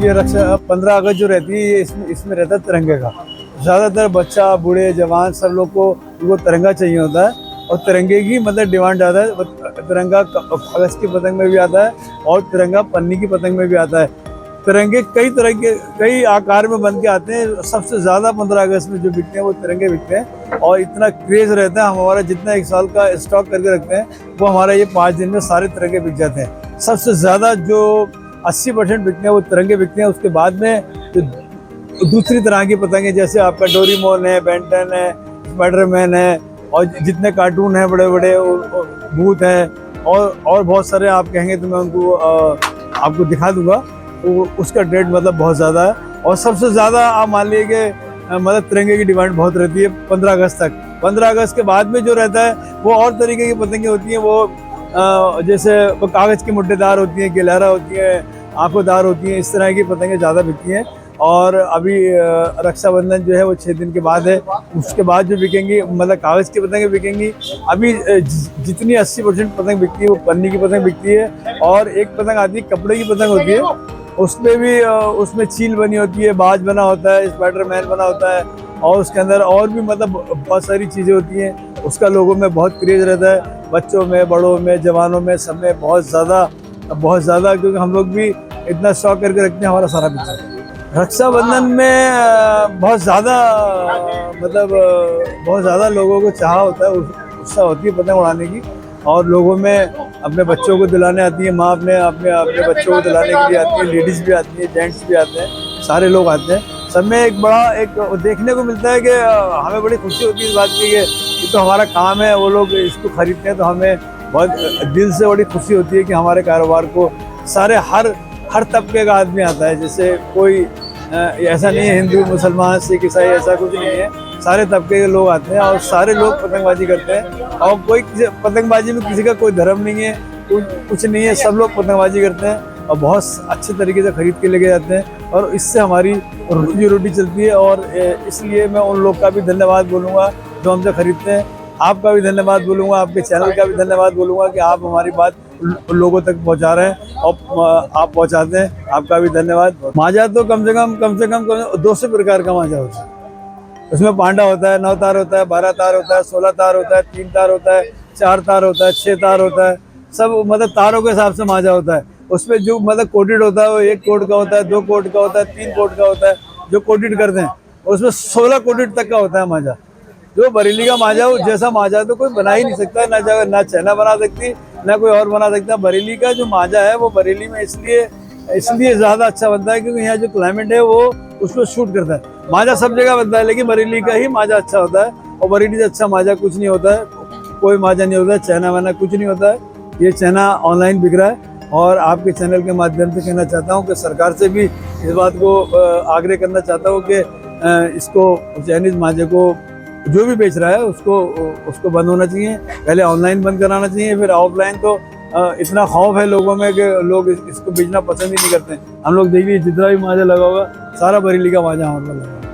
ये रक्षा 15 अगस्त जो रहती है ये इसमें रहता है तिरंगे का। ज़्यादातर बच्चा बूढ़े जवान सब लोग को वो तिरंगा चाहिए होता है और तिरंगे की मतलब डिमांड ज़्यादा है। तिरंगा कागज़ की पतंग में भी आता है और तिरंगा पन्नी की पतंग में भी आता है। तिरंगे कई तरह के कई आकार में बन के आते हैं। सबसे ज़्यादा 15 अगस्त में जो बिकते हैं वो तिरंगे बिकते हैं और इतना क्रेज़ रहता है। हमारा जितना 1 साल का स्टॉक करके रखते हैं वो हमारा ये 5 दिन में सारे तिरंगे बिक जाते हैं। सबसे ज़्यादा जो 80% बिकते हैं वो तिरंगे बिकते हैं। उसके बाद में जो दूसरी तरह की पतंगे जैसे आपका डोरीमोन है, बेंटन है, स्पाइडरमैन है और जितने कार्टून हैं बड़े बड़े भूत हैं और बहुत सारे आप कहेंगे तो मैं उनको आपको दिखा दूंगा। उसका रेट मतलब बहुत ज़्यादा है और सबसे ज़्यादा आप मान लीजिए कि मतलब तिरंगे की डिमांड बहुत रहती है 15 अगस्त तक। 15 अगस्त के बाद में जो रहता है वो और तरीके की पतंगे होती हैं। वो जैसे वो कागज़ की मुड्डेदार होती हैं, गिलहरा होती है, आंखोंदार होती हैं। इस तरह की पतंगे ज़्यादा बिकती हैं। और अभी रक्षाबंधन जो है वो 6 दिन के बाद है। उसके बाद जो बिकेंगी मतलब कागज़ की पतंगे बिकेंगी। अभी जितनी 80% पतंग बिकती है वो पन्नी की पतंग बिकती है और एक पतंग आती है कपड़े की पतंग होती है। उसमें भी उसमें चील बनी होती है, बाज बना होता है, स्पाइडरमैन बना होता है और उसके अंदर और भी मतलब बहुत सारी चीज़ें होती हैं। उसका लोगों में बहुत क्रेज़ रहता है, बच्चों में, बड़ों में, जवानों में, सब में बहुत ज़्यादा क्योंकि हम लोग भी इतना शौक करके रखते हैं। हमारा सारा बिजनेस रक्षाबंधन में बहुत ज़्यादा मतलब बहुत ज़्यादा लोगों को चाह होता है, उत्साह होती है पतंग उड़ाने की और लोगों में अपने बच्चों को दिलाने आती है। माँ अपने बच्चों को दिलाने के लिए आती है। लेडीज़ भी आती है, जेंट्स भी आते हैं, सारे लोग आते हैं। सब में एक बड़ा एक देखने को मिलता है कि हमें बड़ी खुशी होती है इस बात की कि तो हमारा काम है। वो लोग इसको खरीदते हैं तो हमें बहुत दिल से बड़ी खुशी होती है कि हमारे कारोबार को सारे हर तबके का आदमी आता है। जैसे कोई ऐसा नहीं है हिंदू मुसलमान सिख ईसाई, ऐसा कुछ नहीं है। सारे तबके के लोग आते हैं और सारे लोग पतंगबाजी करते हैं और कोई पतंगबाजी में किसी का कोई धर्म नहीं है, कुछ नहीं है। सब लोग पतंगबाजी करते हैं और बहुत अच्छे तरीके से खरीद के लेके जाते हैं और इससे हमारी रोटी चलती है। और इसलिए मैं उन लोग का भी धन्यवाद बोलूँगा जो हमसे खरीदते हैं। आपका भी धन्यवाद बोलूँगा, आपके चैनल का भी धन्यवाद बोलूँगा कि आप हमारी बात लोगों तक पहुंचा रहे हैं और आप पहुंचाते हैं। आपका भी धन्यवाद। माजा तो कम से कम 200 प्रकार का माजा होता है। उसमें पांडा होता है, 9 तार होता है, 12 तार होता है, 16 तार होता है, 3 तार होता है, 4 तार होता है, 6 तार होता है। सब मतलब तारों के हिसाब से माजा होता है। उसमें जो मतलब कोटेड होता है वो 1 कोट का होता है, 2 कोट का होता है, 3 कोट का होता है। जो कोटेड करते हैं उसमें 16 कोटेड तक का होता है माजा। जो बरेली का माजा हो जैसा माजा तो कोई बना ही नहीं सकता, ना चाइना बना सकती ना कोई और बना सकता। बरेली का जो माजा है वो बरेली में इसलिए ज़्यादा अच्छा बनता है क्योंकि यहाँ जो क्लाइमेट है वो उसको शूट करता है। माजा सब जगह बनता है लेकिन बरेली का ही माजा अच्छा होता है और बरेली से अच्छा माजा कुछ नहीं होता है। कोई माजा नहीं होता है, चाइना वाना कुछ नहीं होता है। ये चाइना ऑनलाइन बिक रहा है और आपके चैनल के माध्यम से कहना चाहता हूँ कि सरकार से भी इस बात को आग्रह करना चाहता हूँ कि इसको चाइनीज़ माजे को जो भी बेच रहा है उसको बंद होना चाहिए। पहले ऑनलाइन बंद कराना चाहिए, फिर ऑफलाइन। तो इतना खौफ है लोगों में कि लोग इसको बेचना पसंद ही नहीं करते। हम लोग देखिए जितना भी माजा लगा होगा सारा बरेली का माजा हमारे पास लगा।